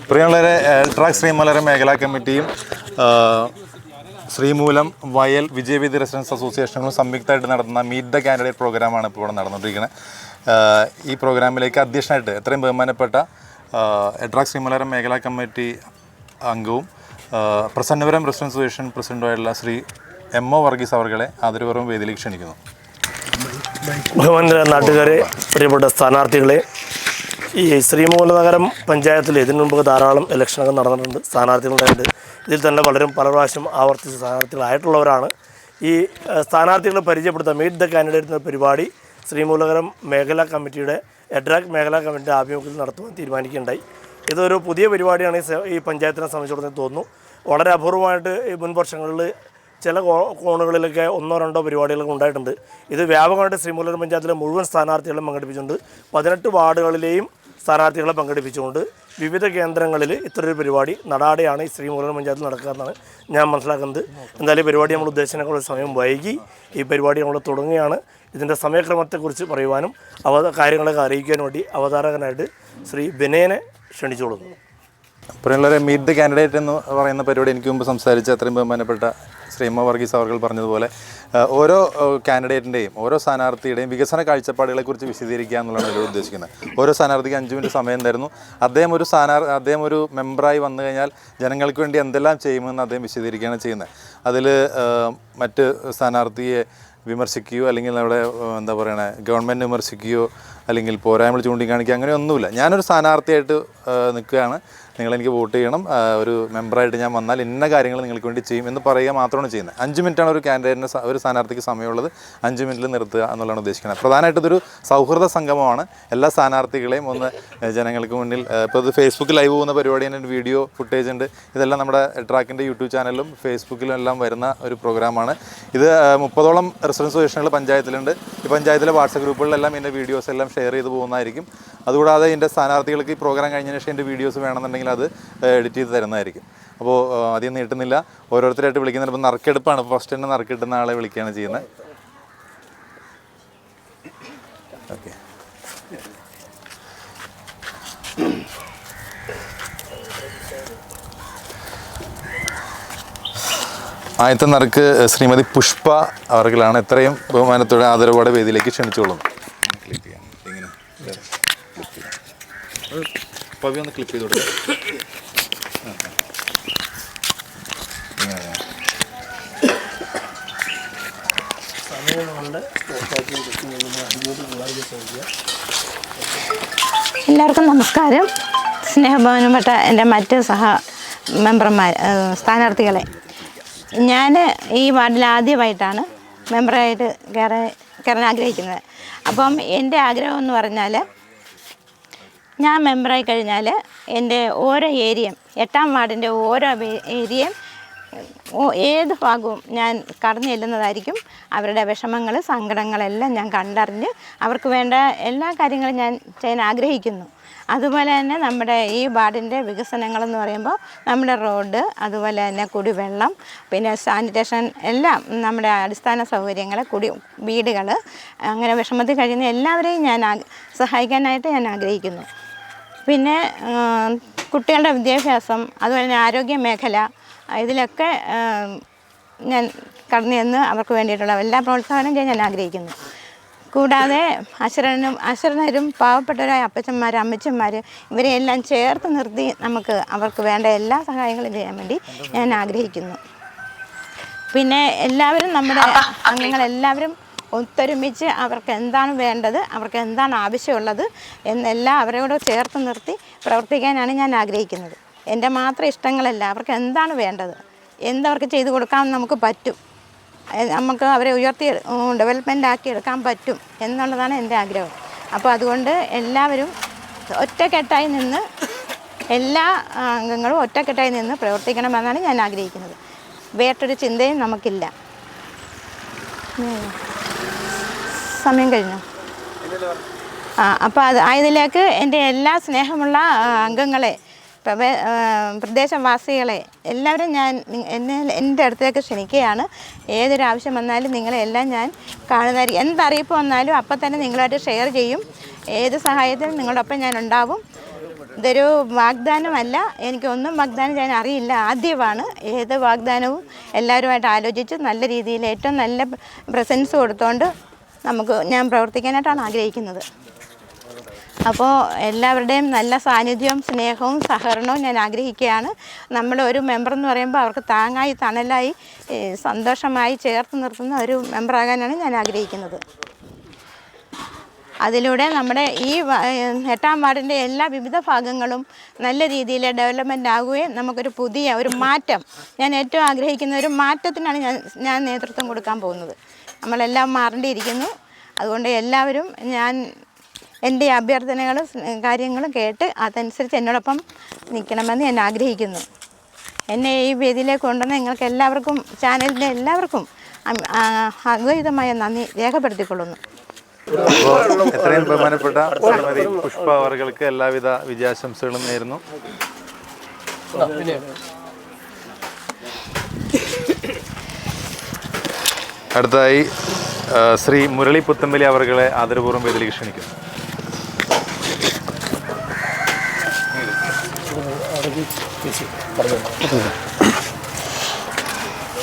പ്രിയമുള്ളവരെ, എൽട്രാക് ശ്രീമൂലം മേഖലാ കമ്മിറ്റിയും ശ്രീമൂലം വയൽ വിജയവീഥി റെസിഡൻസ് അസോസിയേഷനുകളും സംയുക്തമായിട്ട് നടത്തുന്ന മീറ്റ് ദ കാൻഡിഡേറ്റ് പ്രോഗ്രാമാണ് ഇപ്പോൾ ഇവിടെ നടന്നുകൊണ്ടിരിക്കുന്നത്. ഈ പ്രോഗ്രാമിലേക്ക് അധ്യക്ഷനായിട്ട് എത്രയും ബഹുമാനപ്പെട്ട എൽട്രാക് ശ്രീമൂലം മേഖലാ കമ്മിറ്റി അംഗവും പ്രസന്നപുരം റെസിഡൻസ് അസോസിയേഷൻ പ്രസിഡന്റുമായിട്ടുള്ള ശ്രീ MO വർഗീസ് അവർകളെ ആദരപൂർവ്വം വേദിയിലേക്ക് ക്ഷണിക്കുന്നു. ബഹുമാന്യ നാട്ടുകാരെ, പ്രിയപ്പെട്ട സ്ഥാനാർത്ഥികളെ, ഈ ശ്രീമൂലനഗരം പഞ്ചായത്തിൽ ഇതിനു മുമ്പ് ധാരാളം ഇലക്ഷനൊക്കെ നടന്നിട്ടുണ്ട്. സ്ഥാനാർത്ഥികളുണ്ടായിട്ട് ഇതിൽ തന്നെ പലരും പല പ്രാവശ്യം ആവർത്തിച്ച സ്ഥാനാർത്ഥികളായിട്ടുള്ളവരാണ്. ഈ സ്ഥാനാർത്ഥികളെ പരിചയപ്പെടുത്താൻ മീറ്റ് ദ കാൻഡിഡേറ്റ് എന്ന പരിപാടി ശ്രീമൂലനഗരം മേഖലാ കമ്മിറ്റിയുടെ എൽട്രാക് മേഖലാ കമ്മിറ്റിയുടെ ആഭിമുഖ്യത്തിൽ നടത്തുവാൻ തീരുമാനിക്കുകയുണ്ടായി. ഇതൊരു പുതിയ പരിപാടിയാണ് ഈ പഞ്ചായത്തിനെ സംബന്ധിച്ചിടത്തോളം തോന്നുന്നു. വളരെ അപൂർവമായിട്ട് ഈ മുൻ വർഷങ്ങളിൽ ചില കോണുകളിലൊക്കെ 1-2 പരിപാടികളൊക്കെ ഉണ്ടായിട്ടുണ്ട്. ഇത് വ്യാപകമായിട്ട് ശ്രീമൂലം പഞ്ചായത്തിലെ മുഴുവൻ സ്ഥാനാർത്ഥികളെ പങ്കെടുപ്പിച്ചുകൊണ്ട് 18 വാർഡുകളിലെയും സ്ഥാനാർത്ഥികളെ പങ്കെടുപ്പിച്ചുകൊണ്ട് വിവിധ കേന്ദ്രങ്ങളിൽ ഇത്തരൊരു പരിപാടി നടാടെയാണ് ഈ ശ്രീമൂലം പഞ്ചായത്തിൽ നടക്കുക എന്നാണ് ഞാൻ മനസ്സിലാക്കുന്നത്. എന്തായാലും ഈ പരിപാടി നമ്മൾ ഉദ്ദേശിച്ചതിനേക്കാൾ സമയം വൈകി ഈ പരിപാടി നമ്മൾ തുടങ്ങുകയാണ്. ഇതിൻ്റെ സമയക്രമത്തെക്കുറിച്ച് പറയുവാനും കാര്യങ്ങളൊക്കെ അറിയിക്കാനും വേണ്ടി അവതാരകനായിട്ട് ശ്രീ ബിനയനെ ക്ഷണിച്ചോളുന്നു. പ്രിയമുള്ളവരെ, മീറ്റ് ദ കാൻഡിഡേറ്റ് എന്ന് പറയുന്ന പരിപാടി എനിക്ക് മുമ്പ് സംസാരിച്ച അത്രയും ബഹുമാനപ്പെട്ട ശ്രീ MO വർഗീസ് അവർ പറഞ്ഞതുപോലെ ഓരോ കാൻഡിഡേറ്റിൻ്റെയും ഓരോ സ്ഥാനാർത്ഥിയുടെയും വികസന കാഴ്ചപ്പാടുകളെക്കുറിച്ച് വിശദീകരിക്കുക എന്നുള്ളതാണ് ഇതിലൂടെ ഉദ്ദേശിക്കുന്നത്. ഓരോ സ്ഥാനാർത്ഥിക്ക് 5 മിനിറ്റ് സമയം തരുന്നു. അദ്ദേഹം ഒരു മെമ്പറായി വന്നു കഴിഞ്ഞാൽ ജനങ്ങൾക്ക് വേണ്ടി എന്തെല്ലാം ചെയ്യുമെന്ന് അദ്ദേഹം വിശദീകരിക്കുകയാണ് ചെയ്യുന്നത്. അതിൽ മറ്റ് സ്ഥാനാർത്ഥിയെ വിമർശിക്കുകയോ അല്ലെങ്കിൽ നമ്മുടെ എന്താ പറയുക ഗവൺമെൻറ് വിമർശിക്കുകയോ അല്ലെങ്കിൽ പോരായ്മകൾ ചൂണ്ടിക്കാണിക്കുക അങ്ങനെയൊന്നുമില്ല. ഞാനൊരു സ്ഥാനാർത്ഥിയായിട്ട് നിൽക്കുകയാണ്, നിങ്ങളെനിക്ക് വോട്ട് ചെയ്യണം, ഒരു മെമ്പറായിട്ട് ഞാൻ വന്നാൽ ഇന്ന കാര്യങ്ങൾ നിങ്ങൾക്ക് വേണ്ടി ചെയ്യും എന്ന് പറയുക മാത്രമാണ് ചെയ്യുന്നത്. 5 മിനിറ്റാണ് ഒരു കാൻഡിഡേറ്റിന് ഒരു സ്ഥാനാർത്ഥിക്ക് സമയമുള്ളത്. 5 മിനിറ്റിൽ നിർത്തുക എന്നുള്ളതാണ് ഉദ്ദേശിക്കുന്നത്. പ്രധാനമായിട്ട് ഇതൊരു സൗഹൃദ സംഗമമാണ്. എല്ലാ സ്ഥാനാർത്ഥികളെയും ഒന്ന് ജനങ്ങൾക്ക് മുന്നിൽ ഇപ്പോൾ ഇത് ഫേസ്ബുക്കിൽ ലൈവ് പോകുന്ന പരിപാടി തന്നെ വീഡിയോ ഫുട്ടേജ് ഉണ്ട്. ഇതെല്ലാം നമ്മുടെ ട്രാക്കിൻ്റെ യൂട്യൂബ് ചാനലിലും ഫേസ്ബുക്കിലും എല്ലാം വരുന്ന ഒരു പ്രോഗ്രാമാണ്. ഇത് 30ഓളം റെസിഡൻസ് അസോസിയേഷനുകൾ പഞ്ചായത്തിലുണ്ട്. ഈ പഞ്ചായത്തിലെ വാട്സപ്പ് ഗ്രൂപ്പുകളിലെല്ലാം ഇതിൻ്റെ വീഡിയോസ് എല്ലാം ഷെയർ ചെയ്ത് പോകുന്നതായിരിക്കും. അതുകൂടാതെ ഇതിൻ്റെ സ്ഥാനാർത്ഥികൾക്ക് ഈ പ്രോഗ്രാം കഴിഞ്ഞതിന് ശേഷം എൻ്റെ വീഡിയോസ് വേണമെന്നുണ്ടെങ്കിൽ അത് എഡിറ്റ് ചെയ്ത് തരുന്നതായിരിക്കും. അപ്പോൾ അധികം നീട്ടുന്നില്ല, ഓരോരുത്തരായിട്ട് വിളിക്കുന്നുണ്ട്. ഇപ്പോൾ നറുക്കെടുപ്പാണ്. ഫസ്റ്റ് തന്നെ നറുക്കിട്ടുന്ന ആളെ വിളിക്കുകയാണ് ചെയ്യുന്നത്. ഓക്കെ, ആദ്യത്തെ നറുക്ക് ശ്രീമതി പുഷ്പ അവർകളാണ്. എത്രയും ബഹുമാനത്തോടെ ആദരവോടെ വേദിയിലേക്ക് ക്ഷണിച്ചോളും. ക്ലിക്ക് ചെയ്യാം, ഇങ്ങനെ പവി ഒന്ന് ക്ലിപ്പ് ചെയ്ത് കൊടുക്കാം. എല്ലാവർക്കും നമസ്കാരം. സ്നേഹബഹുമാനപ്പെട്ട എൻ്റെ മറ്റ് മെമ്പർമാർ സ്ഥാനാർത്ഥികളെ, ഞാൻ ഈ വാർഡിൽ ആദ്യമായിട്ടാണ് മെമ്പറായിട്ട് കയറാൻ ആഗ്രഹിക്കുന്നത്. അപ്പം എൻ്റെ ആഗ്രഹം എന്ന് പറഞ്ഞാൽ, ഞാൻ മെമ്പറായി കഴിഞ്ഞാൽ എൻ്റെ ഓരോ ഏരിയയും 8-ാം വാർഡിൻ്റെ ഓരോ ഏരിയയും ഏത് ഭാഗവും ഞാൻ കടന്നു ചെല്ലുന്നതായിരിക്കും. അവരുടെ വിഷമങ്ങൾ സങ്കടങ്ങളെല്ലാം ഞാൻ കണ്ടറിഞ്ഞ് അവർക്ക് വേണ്ട എല്ലാ കാര്യങ്ങളും ഞാൻ ചെയ്യാൻ ആഗ്രഹിക്കുന്നു. അതുപോലെ തന്നെ നമ്മുടെ ഈ വാർഡിൻ്റെ വികസനങ്ങളെന്ന് പറയുമ്പോൾ നമ്മുടെ റോഡ്, അതുപോലെ തന്നെ കുടിവെള്ളം, പിന്നെ സാനിറ്റേഷൻ എല്ലാം, നമ്മുടെ അടിസ്ഥാന സൗകര്യങ്ങൾ, വീടുകൾ, അങ്ങനെ വിഷമത്തിൽ കഴിയുന്ന എല്ലാവരെയും ഞാൻ സഹായിക്കാനായിട്ട് ഞാൻ ആഗ്രഹിക്കുന്നു. പിന്നെ കുട്ടികളുടെ വിദ്യാഭ്യാസം, അതുപോലെ തന്നെ ആരോഗ്യ മേഖല, ഇതിലൊക്കെ ഞാൻ കടന്നു ചെന്ന് അവർക്ക് വേണ്ടിയിട്ടുള്ള എല്ലാ പ്രോത്സാഹനം ചെയ്യാൻ ഞാൻ ആഗ്രഹിക്കുന്നു. കൂടാതെ അശരണരും പാവപ്പെട്ടവരായ അപ്പച്ചന്മാർ, അമ്മച്ചന്മാർ, ഇവരെയെല്ലാം ചേർത്ത് നിർത്തി അവർക്ക് വേണ്ട എല്ലാ സഹായങ്ങളും ചെയ്യാൻ വേണ്ടി ഞാൻ ആഗ്രഹിക്കുന്നു. പിന്നെ എല്ലാവരും, നമ്മുടെ അംഗങ്ങളെല്ലാവരും ഒത്തൊരുമിച്ച് അവർക്ക് എന്താണ് വേണ്ടത്, അവർക്ക് എന്താണ് ആവശ്യമുള്ളത് എന്നെല്ലാം അവരോട് ചേർത്ത് നിർത്തി പ്രവർത്തിക്കാനാണ് ഞാൻ ആഗ്രഹിക്കുന്നത്. എൻ്റെ മാത്രം ഇഷ്ടങ്ങളല്ല, അവർക്ക് എന്താണ് വേണ്ടത്, എന്തവർക്ക് ചെയ്തു കൊടുക്കാൻ നമുക്ക് പറ്റും, നമുക്ക് അവരെ ഡെവലപ്മെൻ്റ് ആക്കി എടുക്കാൻ പറ്റും എന്നുള്ളതാണ് എൻ്റെ ആഗ്രഹം. അപ്പോൾ അതുകൊണ്ട് എല്ലാവരും ഒറ്റക്കെട്ടായി നിന്ന്, എല്ലാ അംഗങ്ങളും ഒറ്റക്കെട്ടായി നിന്ന് പ്രവർത്തിക്കണമെന്നാണ് ഞാൻ ആഗ്രഹിക്കുന്നത്. വേറൊരു ചിന്തയും നമുക്കില്ല. സമയം കഴിഞ്ഞു. അപ്പോൾ അതിലേക്ക് എൻ്റെ എല്ലാ സ്നേഹമുള്ള അംഗങ്ങളെ, പ്രദേശവാസികളെ എല്ലാവരും ഞാൻ എൻ്റെ അടുത്തേക്ക് ക്ഷണിക്കുകയാണ്. ഏതൊരു ആവശ്യം വന്നാലും നിങ്ങളെല്ലാം ഞാൻ കാണുന്നതായിരിക്കും. എന്തറിയിപ്പ് വന്നാലും അപ്പം തന്നെ നിങ്ങളായിട്ട് ഷെയർ ചെയ്യും. ഏത് സഹായത്തിനും നിങ്ങളോടൊപ്പം ഞാൻ ഉണ്ടാവും. ഇതൊരു വാഗ്ദാനമല്ല, എനിക്കൊന്നും വാഗ്ദാനം ചെയ്യാൻ അറിയില്ല, ആദ്യമാണ്. ഏത് വാഗ്ദാനവും എല്ലാവരുമായിട്ട് ആലോചിച്ച് നല്ല രീതിയിൽ ഏറ്റവും നല്ല പ്രസൻസ് കൊടുത്തുകൊണ്ട് ഞാൻ പ്രവർത്തിക്കാനായിട്ടാണ് ആഗ്രഹിക്കുന്നത്. അപ്പോൾ എല്ലാവരുടെയും നല്ല സാന്നിധ്യവും സ്നേഹവും സഹകരണവും ഞാൻ ആഗ്രഹിക്കുകയാണ്. നമ്മുടെ ഒരു മെമ്പർ എന്ന് പറയുമ്പോൾ അവർക്ക് താങ്ങായി തണലായി സന്തോഷമായി ചേർത്ത് നിർത്തുന്ന ഒരു മെമ്പറാകാനാണ് ഞാൻ ആഗ്രഹിക്കുന്നത്. അതിലൂടെ നമ്മുടെ ഈ 8-ാം വാർഡിൻ്റെ എല്ലാ വിവിധ ഭാഗങ്ങളും നല്ല രീതിയിൽ ഡെവലപ്മെൻ്റ് ആകുകയും നമുക്കൊരു പുതിയ ഒരു മാറ്റം, ഞാൻ ഏറ്റവും ആഗ്രഹിക്കുന്ന ഒരു മാറ്റത്തിനാണ് ഞാൻ നേതൃത്വം കൊടുക്കാൻ പോകുന്നത്. നമ്മളെല്ലാം മാറേണ്ടിയിരിക്കുന്നു. അതുകൊണ്ട് എല്ലാവരും എൻ്റെ അഭ്യർത്ഥനകളും കാര്യങ്ങളും കേട്ട് അതനുസരിച്ച് എന്നോടൊപ്പം നിൽക്കണമെന്ന് ഞാൻ ആഗ്രഹിക്കുന്നു. എന്നെ ഈ വേദിയിലേക്ക് കൊണ്ടുവന്ന നിങ്ങൾക്ക് എല്ലാവർക്കും, ചാനലിൻ്റെ എല്ലാവർക്കും അദ്വൈതമായ നന്ദി രേഖപ്പെടുത്തിക്കൊള്ളുന്നു. അപ്പോൾ എത്രയും ബഹുമാനപ്പെട്ട ശ്രീമതി പുഷ്പ അവർക്ക് എല്ലാവിധ വിജയാശംസകളും നേരുന്നു. അടുത്തതായി ശ്രീ മുരളി പുത്തമ്പലി അവരെ ആദരപൂർവ്വം വേദിയിലേക്ക് ക്ഷണിക്കുന്നു.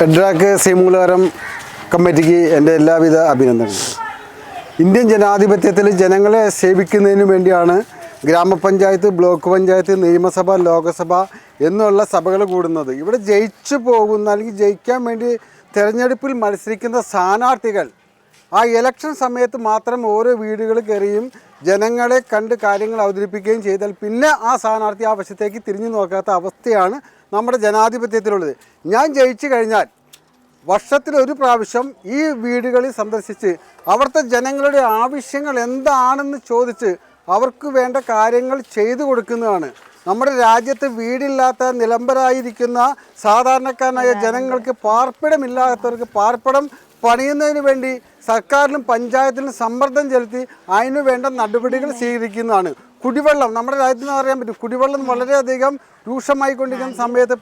എഡ്രാക്ക് ശ്രീമൂലകരം കമ്മിറ്റിക്ക് എൻ്റെ എല്ലാവിധ അഭിനന്ദനങ്ങളും. ഇന്ത്യൻ ജനാധിപത്യത്തിൽ ജനങ്ങളെ സേവിക്കുന്നതിന് വേണ്ടിയാണ് ഗ്രാമപഞ്ചായത്ത്, ബ്ലോക്ക് പഞ്ചായത്ത്, നിയമസഭ, ലോകസഭ എന്നുള്ള സഭകൾ കൂടുന്നത്. ഇവിടെ ജയിച്ചു പോകുന്ന അല്ലെങ്കിൽ ജയിക്കാൻ വേണ്ടി തിരഞ്ഞെടുപ്പിൽ മത്സരിക്കുന്ന സ്ഥാനാർത്ഥികൾ ആ ഇലക്ഷൻ സമയത്ത് മാത്രം ഓരോ വീടുകൾ കയറിയും ജനങ്ങളെ കണ്ട് കാര്യങ്ങൾ അവതരിപ്പിക്കുകയും ചെയ്താൽ പിന്നെ ആ സ്ഥാനാർത്ഥി ആ വശത്തേക്ക് തിരിഞ്ഞു നോക്കാത്ത അവസ്ഥയാണ് നമ്മുടെ ജനാധിപത്യത്തിലുള്ളത്. ഞാൻ ജയിച്ചു കഴിഞ്ഞാൽ വർഷത്തിലൊരു പ്രാവശ്യം ഈ വീടുകളിൽ സന്ദർശിച്ച് അവിടുത്തെ ജനങ്ങളുടെ ആവശ്യങ്ങൾ എന്താണെന്ന് ചോദിച്ച് അവർക്ക് വേണ്ട കാര്യങ്ങൾ ചെയ്തു കൊടുക്കുന്നതാണ്. നമ്മുടെ രാജ്യത്ത് വീടില്ലാത്ത നിലംബരായിരിക്കുന്ന സാധാരണക്കാരനായ ജനങ്ങൾക്ക്, പാർപ്പിടമില്ലാത്തവർക്ക് പാർപ്പിടം പണിയുന്നതിന് വേണ്ടി സർക്കാരിലും പഞ്ചായത്തിലും സമ്മർദ്ദം ചെലുത്തി അതിനു വേണ്ട നടപടികൾ സ്വീകരിക്കുന്നതാണ്. കുടിവെള്ളം നമ്മുടെ രാജ്യത്ത് നിന്ന് അറിയാൻ പറ്റും. കുടിവെള്ളം വളരെയധികം രൂക്ഷമായിക്കൊണ്ടിരിക്കുന്ന സമയത്ത്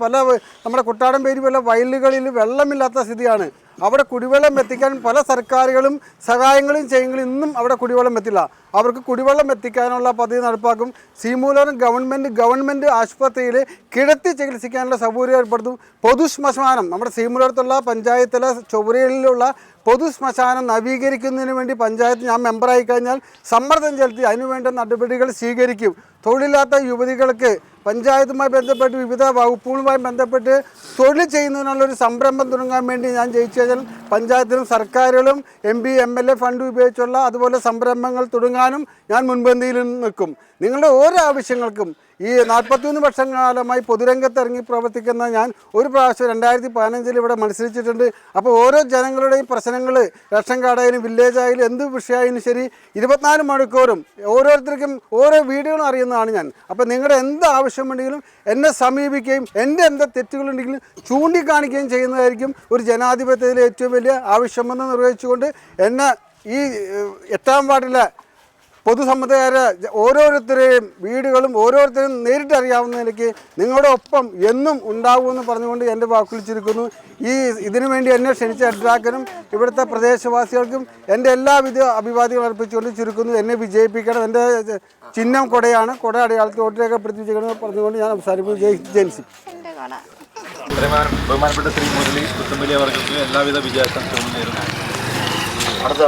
നമ്മുടെ കുട്ടാടംപേരി പോലെ വയലുകളിൽ വെള്ളമില്ലാത്ത സ്ഥിതിയാണ്. അവിടെ കുടിവെള്ളം എത്തിക്കാൻ പല സർക്കാരുകളും സഹായങ്ങളും ചെയ്യുമെങ്കിലും ഇന്നും അവിടെ കുടിവെള്ളം എത്തില്ല. അവർക്ക് കുടിവെള്ളം എത്തിക്കാനുള്ള പദ്ധതി നടപ്പാക്കും. ശ്രീമൂലം ഗവൺമെൻറ് ആശുപത്രിയിൽ കിടത്തി ചികിത്സിക്കാനുള്ള സൗകര്യം ഏർപ്പെടുത്തും. പൊതു ശ്മശാനം നമ്മുടെ ശ്രീമൂലത്തുള്ള പഞ്ചായത്തിലെ ചൊവ്വരയിലുള്ള പൊതു ശ്മശാനം നവീകരിക്കുന്നതിന് വേണ്ടി പഞ്ചായത്ത് ഞാൻ മെമ്പറായി കഴിഞ്ഞാൽ സമ്മർദ്ദം ചെലുത്തി അതിനുവേണ്ട നടപടികൾ സ്വീകരിക്കും. തൊഴിലില്ലാത്ത യുവതികൾക്ക് പഞ്ചായത്തുമായി ബന്ധപ്പെട്ട് വിവിധ വകുപ്പുകളുമായി ബന്ധപ്പെട്ട് തൊഴിൽ ചെയ്യുന്നതിനുള്ളൊരു സംരംഭം തുടങ്ങാൻ വേണ്ടി ഞാൻ ജയിച്ചു കഴിഞ്ഞാൽ പഞ്ചായത്തിലും സർക്കാരുകളും MP MLA ഫണ്ട് ഉപയോഗിച്ചുള്ള അതുപോലെ സംരംഭങ്ങൾ തുടങ്ങാനും ഞാൻ മുൻപന്തിയിൽ നിൽക്കും. നിങ്ങളുടെ ഓരോ ആവശ്യങ്ങൾക്കും ഈ 41 വർഷക്കാലമായി പൊതുരംഗത്ത് ഇറങ്ങി പ്രവർത്തിക്കുന്ന ഞാൻ ഒരു പ്രാവശ്യം 2015 ഇവിടെ മത്സരിച്ചിട്ടുണ്ട്. അപ്പോൾ ഓരോ ജനങ്ങളുടെയും പ്രശ്നങ്ങൾ റേഷൻ കാർഡായാലും വില്ലേജായാലും എന്ത് വിഷയമായാലും ശരി 24 മണിക്കൂറും ഓരോരുത്തർക്കും ഓരോ വീടുകളും അറിയുന്നതാണ് ഞാൻ. അപ്പോൾ നിങ്ങളുടെ എന്ത് ആവശ്യമുണ്ടെങ്കിലും എന്നെ സമീപിക്കുകയും എൻ്റെ എന്ത് തെറ്റുകളുണ്ടെങ്കിലും ചൂണ്ടിക്കാണിക്കുകയും ചെയ്യുന്നതായിരിക്കും ഒരു ജനാധിപത്യത്തിലെ ഏറ്റവും വലിയ ആവശ്യമെന്ന് നിർവഹിച്ചുകൊണ്ട് എന്നെ ഈ 8-ാം വാർഡിലെ പൊതുസമ്മതക്കാരെ ഓരോരുത്തരെയും വീടുകളും ഓരോരുത്തരും നേരിട്ട് അറിയാവുന്ന നിലയ്ക്ക് നിങ്ങളുടെ ഒപ്പം എന്നും ഉണ്ടാകുമെന്ന് പറഞ്ഞുകൊണ്ട് എൻ്റെ വാക്കുകൾ ചുരുക്കുന്നു. ഇതിനു വേണ്ടി എന്നെ ക്ഷണിച്ച എഡ്രാക്കനും ഇവിടുത്തെ പ്രദേശവാസികൾക്കും എൻ്റെ എല്ലാവിധ അഭിവാദ്യങ്ങൾ അർപ്പിച്ചുകൊണ്ട് ചുരുക്കുന്നു. എന്നെ വിജയിപ്പിക്കണം. എൻ്റെ ചിഹ്നം കൊടയാണ്. കൊട അടയാളത്തിൽ വോട്ട് രേഖപ്പെടുത്തിയിരിക്കണമെന്ന് പറഞ്ഞുകൊണ്ട് ഞാൻ അവസാനിപ്പിക്കും. ജയിൻസി. ബഹുമാനപ്പെട്ട ശ്രീ മുരളി പുത്തമ്പലി അവർക്ക് എല്ലാവിധ വിജയാശംസകളും നേരുന്നു. അടുത്ത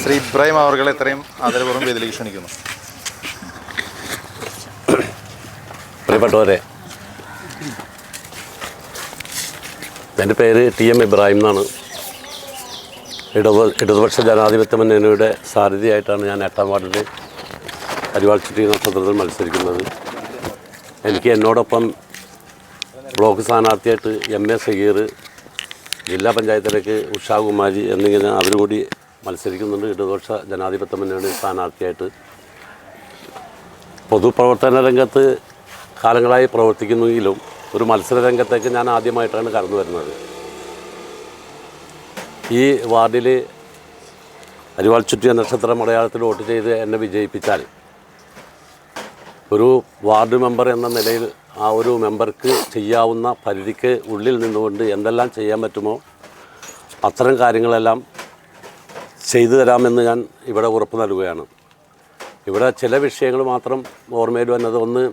ശ്രീ ഇബ്രാഹിം അവർകളെ എത്രയും ആദരപൂർവ്വം വേദിയിലേക്ക് ക്ഷണിക്കുന്നു. പ്രിയപ്പെട്ടവരെ, എൻ്റെ പേര് TM ഇബ്രാഹിം എന്നാണ്. ഇടതുപക്ഷ ജനാധിപത്യ മുന്നണിയുടെ സാരഥിയായിട്ടാണ് ഞാൻ 8-ാം വാർഡിൽ അരിവാൾ ചുറ്റി നക്ഷത്രത്തിൽ മത്സരിക്കുന്നത്. എനിക്ക് എന്നോടൊപ്പം ബ്ലോക്ക് സ്ഥാനാർത്ഥിയായിട്ട് MA സഗീർ, ജില്ലാ പഞ്ചായത്തിലേക്ക് ഉഷാകുമാരി എന്നിങ്ങനെ അവർ കൂടി മത്സരിക്കുന്നുണ്ട്. ഇടതുപക്ഷ ജനാധിപത്യ മുന്നണി സ്ഥാനാർത്ഥിയായിട്ട് പൊതുപ്രവർത്തന രംഗത്ത് കാലങ്ങളായി പ്രവർത്തിക്കുന്നെങ്കിലും ഒരു മത്സര രംഗത്തേക്ക് ഞാൻ ആദ്യമായിട്ടാണ് കടന്നു വരുന്നത്. ഈ വാർഡിൽ അരിവാൾ ചുറ്റിയ നക്ഷത്രം അടയാളത്തിൽ വോട്ട് ചെയ്ത് എന്നെ വിജയിപ്പിച്ചാൽ ഒരു വാർഡ് മെമ്പർ എന്ന നിലയിൽ ആ ഒരു മെമ്പർക്ക് ചെയ്യാവുന്ന പരിധിക്ക് ഉള്ളിൽ നിന്നുകൊണ്ട് എന്തെല്ലാം ചെയ്യാൻ പറ്റുമോ അത്തരം കാര്യങ്ങളെല്ലാം ചെയ്തു തരാമെന്ന് ഞാൻ ഇവിടെ ഉറപ്പ് നൽകുകയാണ്. ഇവിടെ ചില വിഷയങ്ങൾ മാത്രം ഓർമ്മയിൽ വന്നത്, ഒന്ന്,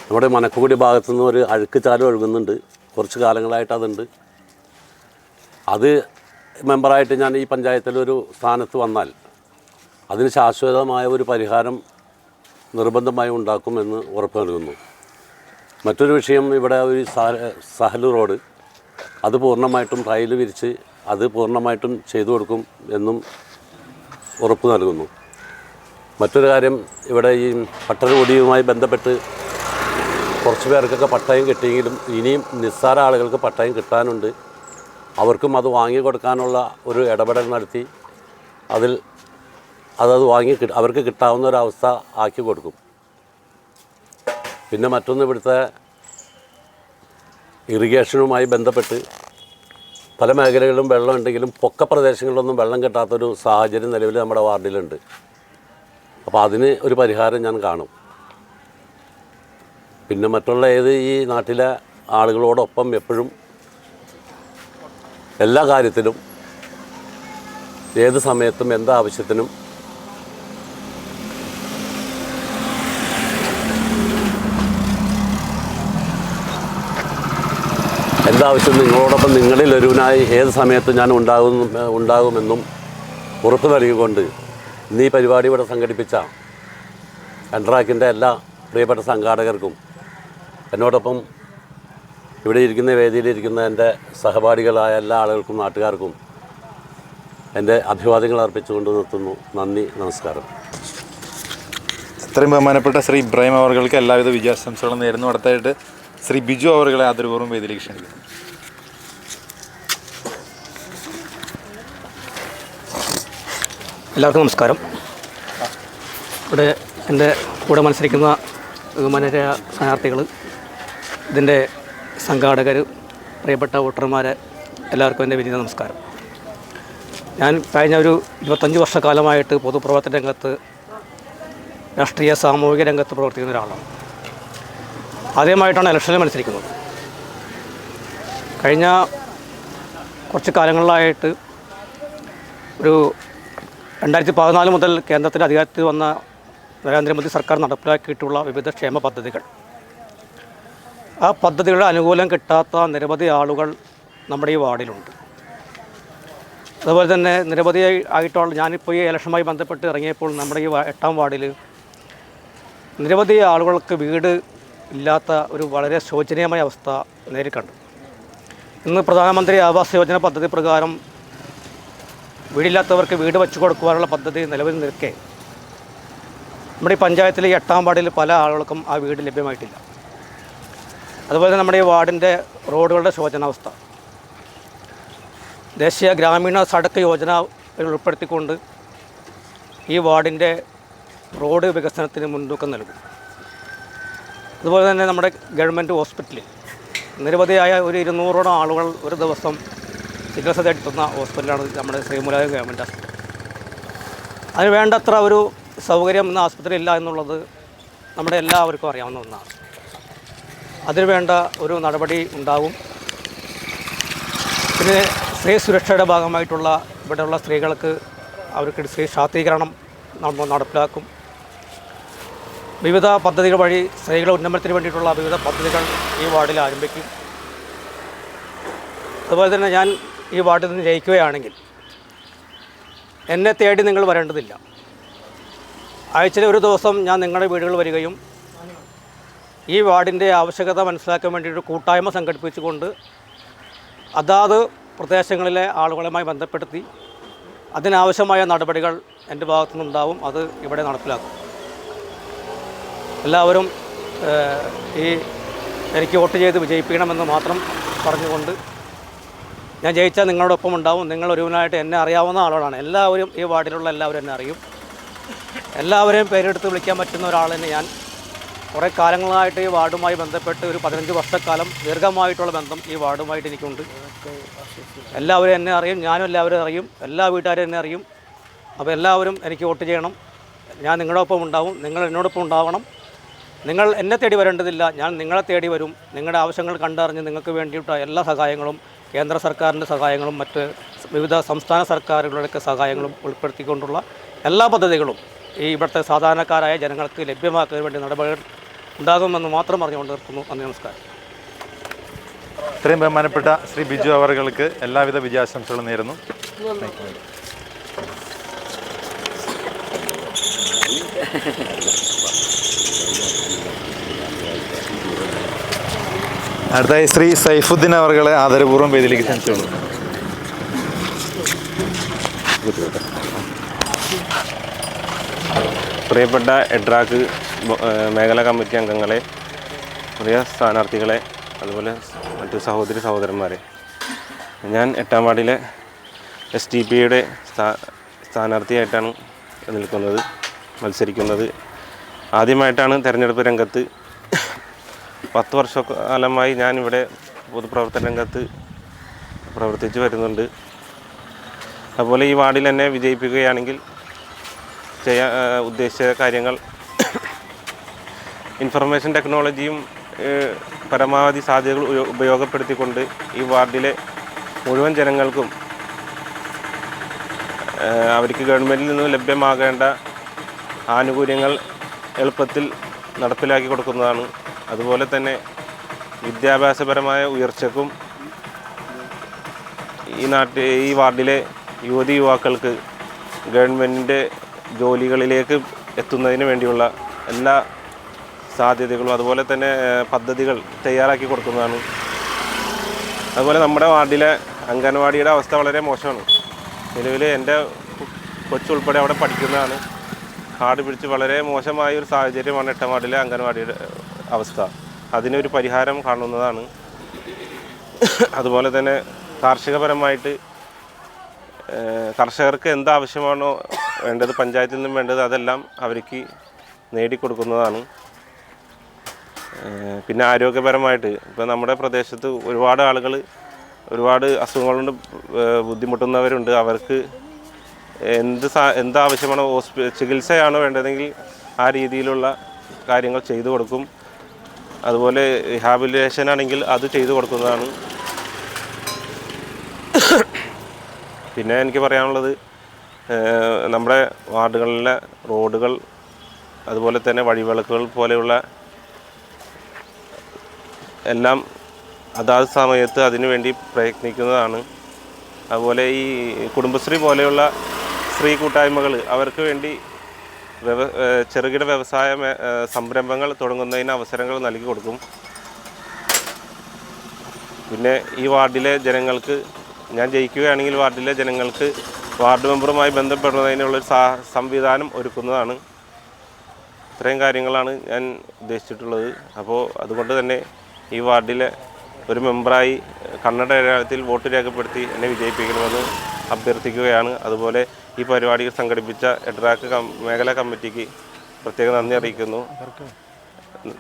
നമ്മുടെ മനക്കുകുടി ഭാഗത്തുനിന്ന് ഒരു അഴുക്ക് ചാല് ഒഴുകുന്നുണ്ട്. കുറച്ച് കാലങ്ങളായിട്ട് അതുണ്ട്. അത് മെമ്പറായിട്ട് ഞാൻ ഈ പഞ്ചായത്തിലൊരു സ്ഥാനത്ത് വന്നാൽ അതിന് ശാശ്വതമായ ഒരു പരിഹാരം നിർബന്ധമായി ഉണ്ടാക്കുമെന്ന് ഉറപ്പ് നൽകുന്നു. മറ്റൊരു വിഷയം, ഇവിടെ ഒരു സഹൽ റോഡ്, അത് പൂർണ്ണമായിട്ടും ടൈല് വിരിച്ച് അത് പൂർണ്ണമായിട്ടും ചെയ്തു കൊടുക്കും എന്നും ഉറപ്പ് നൽകുന്നു. മറ്റൊരു കാര്യം, ഇവിടെ ഈ പട്ടണകുടിയുമായി ബന്ധപ്പെട്ട് കുറച്ച് പേർക്കൊക്കെ പട്ടയം കിട്ടിയെങ്കിലും ഇനിയും നിസ്സാര ആളുകൾക്ക് പട്ടയം കിട്ടാനുണ്ട്. അവർക്കും അത് വാങ്ങിക്കൊടുക്കാനുള്ള ഒരു ഇടപെടൽ നടത്തി അതത് വാങ്ങി അവർക്ക് കിട്ടാവുന്ന ഒരവസ്ഥ ആക്കി കൊടുക്കും. പിന്നെ മറ്റൊന്ന്, ഇവിടുത്തെ ഇറിഗേഷനുമായി ബന്ധപ്പെട്ട് പല മേഖലകളിലും വെള്ളമുണ്ടെങ്കിലും പൊക്ക പ്രദേശങ്ങളിലൊന്നും വെള്ളം കിട്ടാത്തൊരു സാഹചര്യം നിലവിൽ നമ്മുടെ വാർഡിലുണ്ട്. അപ്പോൾ അതിന് ഒരു പരിഹാരം ഞാൻ കാണും. പിന്നെ മറ്റുള്ള ഈ നാട്ടിലെ ആളുകളോടൊപ്പം എപ്പോഴും എല്ലാ കാര്യത്തിലും ഏത് സമയത്തും എന്താവശ്യത്തിനും നിങ്ങളോടൊപ്പം നിങ്ങളിൽ ഒരുവനായി ഏത് സമയത്തും ഞാൻ ഉണ്ടാകുമെന്നും ഉറപ്പ് നൽകിക്കൊണ്ട് ഇന്ന് ഈ പരിപാടി ഇവിടെ സംഘടിപ്പിച്ച കൺട്രാക്കിൻ്റെ എല്ലാ പ്രിയപ്പെട്ട സംഘാടകർക്കും എന്നോടൊപ്പം ഇവിടെ ഇരിക്കുന്ന വേദിയിലിരിക്കുന്ന എൻ്റെ സഹപാഠികളായ എല്ലാ ആളുകൾക്കും നാട്ടുകാർക്കും എൻ്റെ അഭിവാദ്യങ്ങൾ അർപ്പിച്ചുകൊണ്ട് നിർത്തുന്നു. നന്ദി, നമസ്കാരം. ഇത്രയും ബഹുമാനപ്പെട്ട ശ്രീ ഇബ്രാഹിം അവർക്ക് എല്ലാവിധ വിജയാശംസകളും നേരുന്നു. അടുത്തായിട്ട് ശ്രീ ബിജു അവരുടെ ആദരപൂർവ്വം വേദിയിലേക്ക് ക്ഷണിക്കുന്നു. എല്ലാവർക്കും നമസ്കാരം. ഇവിടെ എൻ്റെ കൂടെ മത്സരിക്കുന്ന ബഹുമാനരായ സ്ഥാനാർത്ഥികൾ, ഇതിൻ്റെ സംഘാടകർ, പ്രിയപ്പെട്ട വോട്ടർമാരെ, എല്ലാവർക്കും എൻ്റെ വിനീത നമസ്കാരം. ഞാൻ കഴിഞ്ഞ ഒരു 25 വർഷക്കാലമായിട്ട് പൊതുപ്രവർത്തന രംഗത്ത്, രാഷ്ട്രീയ സാമൂഹിക രംഗത്ത് പ്രവർത്തിക്കുന്ന ഒരാളാണ്. ആദ്യമായിട്ടാണ് ഇലക്ഷനിൽ മത്സരിക്കുന്നത്. കഴിഞ്ഞ കുറച്ച് കാലങ്ങളിലായിട്ട് ഒരു 2014 മുതൽ കേന്ദ്രത്തിൻ്റെ അധികാരത്തിൽ വന്ന നരേന്ദ്രമോദി സർക്കാർ നടപ്പിലാക്കിയിട്ടുള്ള വിവിധ ക്ഷേമ പദ്ധതികൾ, ആ പദ്ധതികളുടെ അനുകൂലം കിട്ടാത്ത നിരവധി ആളുകൾ നമ്മുടെ ഈ വാർഡിലുണ്ട്. അതുപോലെ തന്നെ നിരവധി ആയിട്ടുള്ള, ഞാനിപ്പോൾ ഈ ഇലക്ഷനുമായി ബന്ധപ്പെട്ട് ഇറങ്ങിയപ്പോൾ നമ്മുടെ ഈ 8ാം വാർഡിൽ നിരവധി ആളുകൾക്ക് വീട് ഇല്ലാത്ത ഒരു വളരെ ശോചനീയമായ അവസ്ഥ നേരിക്കണ്ടു. ഇന്ന് പ്രധാനമന്ത്രി ആവാസ് യോജന പദ്ധതി പ്രകാരം വീടില്ലാത്തവർക്ക് വീട് വെച്ച് കൊടുക്കുവാനുള്ള പദ്ധതി നിലവിൽ നിൽക്കെ നമ്മുടെ ഈ പഞ്ചായത്തിലെ 8ാം വാർഡിൽ പല ആളുകൾക്കും ആ വീട് ലഭ്യമായിട്ടില്ല. അതുപോലെ നമ്മുടെ ഈ വാർഡിൻ്റെ റോഡുകളുടെ ശോചനാവസ്ഥ, ദേശീയ ഗ്രാമീണ സടക്ക് യോജന ഉൾപ്പെടുത്തിക്കൊണ്ട് ഈ വാർഡിൻ്റെ റോഡ് വികസനത്തിന് മുൻതൂക്കം നൽകും. അതുപോലെ തന്നെ നമ്മുടെ ഗവൺമെൻറ് ഹോസ്പിറ്റലിൽ നിരവധിയായ ഒരു 200ഓളം ആളുകൾ ഒരു ദിവസം ചികിത്സ തേടുന്ന ഹോസ്പിറ്റലാണ് നമ്മുടെ ശ്രീമൂലം ഗവൺമെൻറ് ആശുപത്രി. അതിന് വേണ്ടത്ര ഒരു സൗകര്യം ഇന്ന് ആശുപത്രി ഇല്ല എന്നുള്ളത് നമ്മുടെ എല്ലാവർക്കും അറിയാവുന്ന ഒന്നാണ്. അതിനുവേണ്ട ഒരു നടപടി ഉണ്ടാവും. പിന്നെ സ്ത്രീ സുരക്ഷയുടെ ഭാഗമായിട്ടുള്ള ഇവിടെയുള്ള സ്ത്രീകൾക്ക് അവർക്ക് സ്ത്രീ ശാക്തീകരണം നടപ്പിലാക്കും. വിവിധ പദ്ധതികൾ വഴി സ്ത്രീകളുടെ ഉന്നമനത്തിന് വേണ്ടിയിട്ടുള്ള വിവിധ പദ്ധതികൾ ഈ വാർഡിൽ ആരംഭിക്കും. അതുപോലെ തന്നെ ഞാൻ ഈ വാർഡിൽ നിന്ന് ജയിക്കുകയാണെങ്കിൽ എന്നെ തേടി നിങ്ങൾ വരേണ്ടതില്ല. ആഴ്ചയിൽ ഒരു ദിവസം ഞാൻ നിങ്ങളുടെ വീടുകൾ വരികയും ഈ വാർഡിൻ്റെ ആവശ്യകത മനസ്സിലാക്കാൻ വേണ്ടിയിട്ട് കൂട്ടായ്മ സംഘടിപ്പിച്ചുകൊണ്ട് അതാത് പ്രദേശങ്ങളിലെ ആളുകളുമായി ബന്ധപ്പെടുത്തി അതിനാവശ്യമായ നടപടികൾ എൻ്റെ ഭാഗത്തു നിന്നുണ്ടാവും. അത് ഇവിടെ നടപ്പിലാക്കും. എല്ലാവരും എനിക്ക് വോട്ട് ചെയ്ത് വിജയിപ്പിക്കണമെന്ന് മാത്രം പറഞ്ഞുകൊണ്ട്, ഞാൻ ജയിച്ചാൽ നിങ്ങളോടൊപ്പം ഉണ്ടാവും. നിങ്ങൾ ഒരുവനായിട്ട് എന്നെ അറിയാവുന്ന ആളുകളാണ്. എല്ലാവരും ഈ വാർഡിലുള്ള എല്ലാവരും എന്നെ അറിയും. എല്ലാവരെയും പേരെടുത്ത് വിളിക്കാൻ പറ്റുന്ന ഒരാൾ തന്നെ ഞാൻ. കുറേ കാലങ്ങളായിട്ട് ഈ വാർഡുമായി ബന്ധപ്പെട്ട് ഒരു 15 വർഷക്കാലം ദീർഘമായിട്ടുള്ള ബന്ധം ഈ വാർഡുമായിട്ട് എനിക്കുണ്ട്. എല്ലാവരും എന്നെ അറിയും, ഞാനും എല്ലാവരും അറിയും, എല്ലാ വീട്ടുകാരും എന്നെ അറിയും. അപ്പോൾ എല്ലാവരും എനിക്ക് വോട്ട് ചെയ്യണം. ഞാൻ നിങ്ങളോടൊപ്പം ഉണ്ടാവും, നിങ്ങൾ എന്നോടൊപ്പം ഉണ്ടാവണം. നിങ്ങൾ എന്നെ തേടി വരേണ്ടതില്ല, ഞാൻ നിങ്ങളെ തേടി വരും. നിങ്ങളുടെ ആവശ്യങ്ങൾ കണ്ടറിഞ്ഞ് നിങ്ങൾക്ക് വേണ്ടിയിട്ട് എല്ലാ സഹായങ്ങളും, കേന്ദ്ര സർക്കാരിൻ്റെ സഹായങ്ങളും മറ്റ് വിവിധ സംസ്ഥാന സർക്കാരുകളുടെയൊക്കെ സഹായങ്ങളും ഉൾപ്പെടുത്തിക്കൊണ്ടുള്ള എല്ലാ പദ്ധതികളും ഈ ഇവിടുത്തെ സാധാരണക്കാരായ ജനങ്ങൾക്ക് ലഭ്യമാക്കുന്നതിന് വേണ്ടി നടപടികൾ ഉണ്ടാകുമെന്ന് മാത്രം പറഞ്ഞുകൊണ്ട് നിർത്തുന്നു. നന്ദി, നമസ്കാരം. ഇത്രയും ബഹുമാനപ്പെട്ട ശ്രീ ബിജു അവർക്ക് എല്ലാവിധ വിജയാശംസകളും നേരുന്നു. അടുത്തായി ശ്രീ സൈഫുദ്ദീൻ അവർകളെ ആദരപൂർവ്വം വേദിയിലേക്ക് ക്ഷണിച്ചോളൂ. പ്രിയപ്പെട്ട എഡ്രാക്ക് മേഖലാ കമ്മിറ്റി അംഗങ്ങളെ, പ്രിയ സ്ഥാനാർത്ഥികളെ, അതുപോലെ മറ്റു സഹോദരി സഹോദരന്മാരെ, ഞാൻ 8-ാം വാർഡിലെ SDPയുടെ സ്ഥാനാർത്ഥിയായിട്ടാണ് മത്സരിക്കുന്നത്. ആദ്യമായിട്ടാണ് തെരഞ്ഞെടുപ്പ് രംഗത്ത്. 10 വർഷക്കാലമായി ഞാനിവിടെ പൊതുപ്രവർത്തന രംഗത്ത് പ്രവർത്തിച്ചു വരുന്നുണ്ട്. അതുപോലെ ഈ വാർഡിൽ എന്നെ വിജയിപ്പിക്കുകയാണെങ്കിൽ ചെയ്യാൻ ഉദ്ദേശിച്ച കാര്യങ്ങൾ ഇൻഫർമേഷൻ ടെക്നോളജിയും പരമാവധി സാധ്യതകൾ ഉപയോഗപ്പെടുത്തിക്കൊണ്ട് ഈ വാർഡിലെ മുഴുവൻ ജനങ്ങൾക്കും അവർക്ക് ഗവൺമെൻറ്റിൽ നിന്ന് ലഭ്യമാകേണ്ട ആനുകൂല്യങ്ങൾ എളുപ്പത്തിൽ നടപ്പിലാക്കി കൊടുക്കുന്നതാണ്. അതുപോലെ തന്നെ വിദ്യാഭ്യാസപരമായ ഉയർച്ചയ്ക്കും ഈ വാർഡിലെ യുവക്കൾക്ക് ഗവൺമെൻറ്റിൻ്റെ ജോലികളിലേക്ക് എത്തുന്നതിന് വേണ്ടിയുള്ള എല്ലാ സാധ്യതകളും അതുപോലെ തന്നെ പദ്ധതികൾ തയ്യാറാക്കി കൊടുക്കുന്നതാണ്. അതുപോലെ നമ്മുടെ വാർഡിലെ അംഗൻവാടിയുടെ അവസ്ഥ വളരെ മോശമാണ്. നിലവിൽ എൻ്റെ കൊച്ചുൾപ്പെടെ അവിടെ പഠിക്കുന്നതാണ്. കാട് പിടിച്ച് വളരെ മോശമായ ഒരു സാഹചര്യമാണ് 8-ാം വാർഡിലെ അംഗൻവാടിയുടെ അവസ്ഥ. അതിനൊരു പരിഹാരം കാണുന്നതാണ്. അതുപോലെ തന്നെ കാർഷികപരമായിട്ട് കർഷകർക്ക് എന്താവശ്യമാണോ വേണ്ടത്, പഞ്ചായത്തിൽ നിന്നും വേണ്ടത്, അതെല്ലാം അവർക്ക് നേടിക്കൊടുക്കുന്നതാണ്. പിന്നെ ആരോഗ്യപരമായിട്ട് ഇപ്പോൾ നമ്മുടെ പ്രദേശത്ത് ഒരുപാട് ആളുകൾ ഒരുപാട് അസുഖങ്ങൾ കൊണ്ട് ബുദ്ധിമുട്ടുന്നവരുണ്ട്. അവർക്ക് എന്താവശ്യമാണോ ചികിത്സയാണോ വേണ്ടതെങ്കിൽ ആ രീതിയിലുള്ള കാര്യങ്ങൾ ചെയ്തു കൊടുക്കും. അതുപോലെ റിഹാബിലിറ്റേഷൻ ആണെങ്കിൽ അത് ചെയ്തു കൊടുക്കുന്നതാണ്. പിന്നെ എനിക്ക് പറയാനുള്ളത് നമ്മുടെ വാർഡുകളിലെ റോഡുകൾ അതുപോലെ തന്നെ വഴിവിളക്കുകൾ പോലെയുള്ള എല്ലാം അതാത് സമയത്ത് അതിനു വേണ്ടി പ്രയത്നിക്കുന്നതാണ്. അതുപോലെ ഈ കുടുംബശ്രീ പോലെയുള്ള സ്ത്രീ കൂട്ടായ്മകൾ അവർക്ക് വേണ്ടി ചെറുകിട വ്യവസായ സംരംഭങ്ങൾ തുടങ്ങുന്നതിന് അവസരങ്ങൾ നൽകി കൊടുക്കും. പിന്നെ ഈ വാർഡിലെ ജനങ്ങൾക്ക് ഞാൻ ജയിക്കുകയാണെങ്കിൽ വാർഡിലെ ജനങ്ങൾക്ക് വാർഡ് മെമ്പറുമായി ബന്ധപ്പെടുന്നതിനുള്ളൊരു സംവിധാനം ഒരുക്കുന്നതാണ്. ഇത്രയും കാര്യങ്ങളാണ് ഞാൻ ഉദ്ദേശിച്ചിട്ടുള്ളത്. അപ്പോൾ അതുകൊണ്ട് തന്നെ ഈ വാർഡിലെ ഒരു മെമ്പറായി കന്നഡ അടയാളത്തിൽ വോട്ട് രേഖപ്പെടുത്തി എന്നെ വിജയിപ്പിക്കണമെന്ന് അഭ്യർത്ഥിക്കുകയാണ്. അതുപോലെ ഈ പരിപാടികൾ സംഘടിപ്പിച്ച എഡ്രാക്ക് മേഖലാ കമ്മിറ്റിക്ക് പ്രത്യേകം നന്ദി അറിയിക്കുന്നു.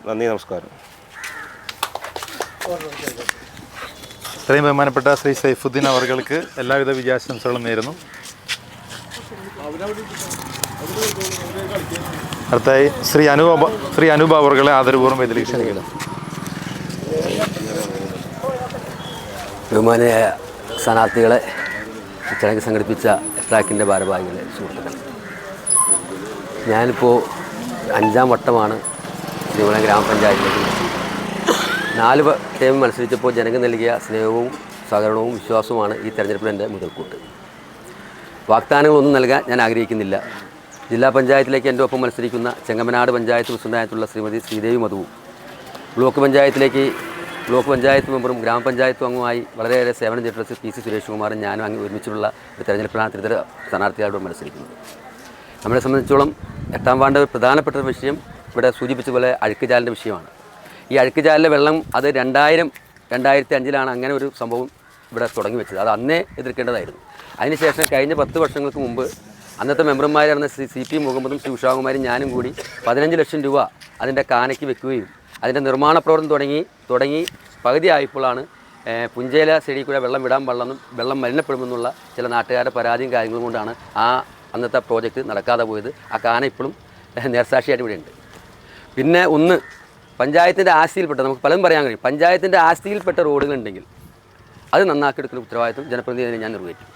നന്ദി, നമസ്കാരം. ഇത്രയും ബഹുമാനപ്പെട്ട ശ്രീ സൈഫുദ്ദീൻ അവർക്ക് എല്ലാവിധ വിജയാശംസകളും നേരുന്നു. അടുത്തായി ശ്രീ അനൂപ് അവർകളെ ആദരപൂർവ്വം വേദിയിലേക്ക് ക്ഷണിക്കുന്നു. ബഹുമാനീയ സ്ഥാനാർത്ഥികളെ, ചടങ്ങ് സംഘടിപ്പിച്ച ട്രാക്കിൻ്റെ ഭാരവാഹികളെ, സുഹൃത്തുക്കൾ, ഞാനിപ്പോൾ 5-ാം വട്ടമാണ് ശ്രീമൂലം ഗ്രാമപഞ്ചായത്തിലേക്ക് 4 ടൈം മത്സരിച്ചപ്പോൾ ജനങ്ങൾ നൽകിയ സ്നേഹവും സഹകരണവും വിശ്വാസവുമാണ് ഈ തെരഞ്ഞെടുപ്പിൽ എൻ്റെ മുതൽക്കൂട്ട്. വാഗ്ദാനങ്ങളൊന്നും നൽകാൻ ഞാൻ ആഗ്രഹിക്കുന്നില്ല. ജില്ലാ പഞ്ചായത്തിലേക്ക് എൻ്റെ ഒപ്പം മത്സരിക്കുന്ന ചെങ്ങമനാട് പഞ്ചായത്ത് പ്രസിഡൻ്റായിട്ടുള്ള ശ്രീമതി ശ്രീദേവി മധുവും, ബ്ലോക്ക് പഞ്ചായത്ത് മെമ്പറും ഗ്രാമപഞ്ചായത്ത് അംഗവുമായി വളരെയേറെ സേവനം ചെയ്തിട്ടുള്ള PC സുരേഷ് കുമാറും ഞാനും ഒരുമിച്ചുള്ള ഒരു തെരഞ്ഞെടുപ്പിലാണ് ത്രിതല സ്ഥാനാർത്ഥികളോട് മത്സരിക്കുന്നത്. നമ്മളെ സംബന്ധിച്ചോളം 8-ാം വാർഡ് പ്രധാനപ്പെട്ട വിഷയം ഇവിടെ സൂചിപ്പിച്ച പോലെ അഴുക്കുചാലിൻ്റെ വിഷയമാണ്. ഈ അഴുക്കുചാലിലെ വെള്ളം അത് 2005-ലാണ് അങ്ങനെ ഒരു സംഭവം ഇവിടെ തുടങ്ങി വെച്ചത്. അത് അന്നേ എതിർക്കേണ്ടതായിരുന്നു. അതിനുശേഷം കഴിഞ്ഞ 10 വർഷങ്ങൾക്ക് മുമ്പ് അന്നത്തെ മെമ്പർമാരായിരുന്ന CP മുഹമ്മദും ശ്രീ ഉഷാകുമാരും ഞാനും കൂടി 15 ലക്ഷം രൂപ അതിൻ്റെ കാനയ്ക്ക് വെക്കുകയും അതിൻ്റെ നിർമ്മാണ പ്രവർത്തനം തുടങ്ങി പകുതിയായപ്പോഴാണ് പുഞ്ചേല സൈഡിൽ കൂടെ വെള്ളം വിടാൻ പാടില്ലെന്നും വെള്ളം മലിനപ്പെടുമെന്നുള്ള ചില നാട്ടുകാരുടെ പരാതിയും കാര്യങ്ങളും കൊണ്ടാണ് അന്നത്തെ പ്രോജക്റ്റ് നടക്കാതെ പോയത്. ആ കാന ഇപ്പോഴും നേർസാക്ഷിയായിട്ട് ഇവിടെ ഉണ്ട്. പിന്നെ ഒന്ന്, പഞ്ചായത്തിൻ്റെ ആസ്തിയിൽപ്പെട്ട, നമുക്ക് പലതും പറയാൻ കഴിയും, പഞ്ചായത്തിൻ്റെ ആസ്തിയിൽപ്പെട്ട റോഡുകളുണ്ടെങ്കിൽ അത് നന്നാക്കിയെടുക്കുന്ന ഉത്തരവാദിത്വം ജനപ്രതിനിധിയെ ഞാൻ നിർവഹിക്കും.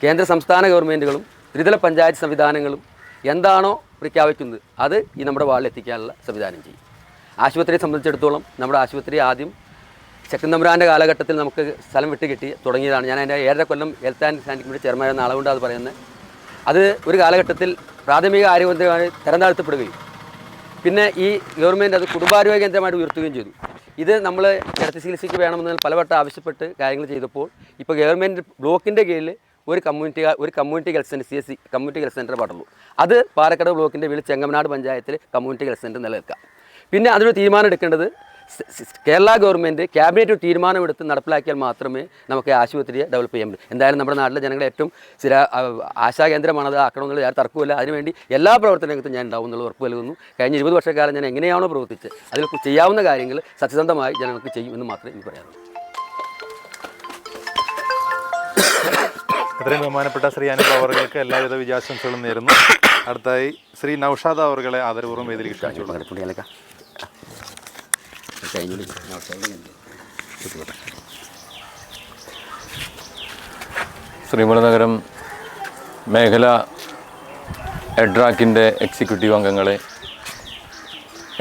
കേന്ദ്ര സംസ്ഥാന ഗവൺമെൻറ്റുകളും ത്രിതല പഞ്ചായത്ത് സംവിധാനങ്ങളും എന്താണോ പ്രഖ്യാപിക്കുന്നത് അത് ഈ നമ്മുടെ വാർഡിൽ എത്തിക്കാനുള്ള സംവിധാനം ചെയ്യും. ആശുപത്രിയെ സംബന്ധിച്ചിടത്തോളം നമ്മുടെ ആശുപത്രി ആദ്യം ശക്തൻ തമ്പുരാൻ്റെ കാലഘട്ടത്തിൽ നമുക്ക് സ്ഥലം വിട്ട് കിട്ടി തുടങ്ങിയതാണ്. ഞാൻ അതിൻ്റെ 7.5 കൊല്ലം health and sanitary committee chairman എന്ന ആളുകൊണ്ട് അത് പറയുന്നത്. അത് ഒരു കാലഘട്ടത്തിൽ പ്രാഥമിക ആരോഗ്യമായി തരം താഴ്ത്തപ്പെടുകയും പിന്നെ ഈ ഗവൺമെൻറ് അത് കുടുംബാരോഗ്യ കേന്ദ്രമായിട്ട് ഉയർത്തുകയും ചെയ്തു. ഇത് നമ്മൾ കിടത്തി ചികിത്സയ്ക്ക് വേണമെന്ന് പലവട്ടം ആവശ്യപ്പെട്ട് കാര്യങ്ങൾ ചെയ്തപ്പോൾ ഇപ്പോൾ ഗവൺമെൻറ് ബ്ലോക്കിൻ്റെ കീഴിൽ ഒരു community health centre CSC community health centre പാടുള്ളൂ. അത് പാലക്കാട് ബ്ലോക്കിൻ്റെ കീഴിൽ ചെങ്ങമനാട് പഞ്ചായത്തിൽ കമ്മ്യൂണിറ്റി ഹെൽത്ത് സെൻറ്റർ നിലനിൽക്കാം. പിന്നെ അതിനൊരു തീരുമാനം എടുക്കേണ്ടത് കേരള ഗവൺമെൻറ് ക്യാബിനറ്റ് തീരുമാനമെടുത്ത് നടപ്പിലാക്കിയാൽ മാത്രമേ നമുക്ക് ആശുപത്രിയെ ഡെവലപ്പ് ചെയ്യാൻ പറ്റൂ. എന്തായാലും നമ്മുടെ നാട്ടിലെ ജനങ്ങളെ ഏറ്റവും ആശാകേന്ദ്രമാണ്, അത് ആക്കണമെന്നുള്ള ഞാൻ തർക്കമില്ല. അതിനുവേണ്ടി എല്ലാ പ്രവർത്തനങ്ങൾക്കും ഞാൻ ഉണ്ടാവും എന്നുള്ള ഉറപ്പ് നൽകുന്നു. കഴിഞ്ഞ 20 വർഷക്കാലം ഞാൻ എങ്ങനെയാണോ പ്രവർത്തിച്ച് അതിൽ ചെയ്യാവുന്ന കാര്യങ്ങൾ സത്യസന്ധമായി ജനങ്ങൾക്ക് ചെയ്യുമെന്ന് മാത്രമേ എനിക്ക് പറയാനുള്ളൂ. ഇത്രയും ബഹുമാനപ്പെട്ട ശ്രീ അനൂപ് അവർക്ക് എല്ലാവിധ വിജയാശംസകളും നേരുന്നു. അടുത്തായി ശ്രീ നൌഷാദ് അവരുടെ ആദരപൂർവ്വം വേദിയിലേക്ക് ക്ഷണിച്ചു. ശ്രീമൂലനഗരം മേഖല എഡ്രാക്കിൻ്റെ എക്സിക്യൂട്ടീവ് അംഗങ്ങളെ,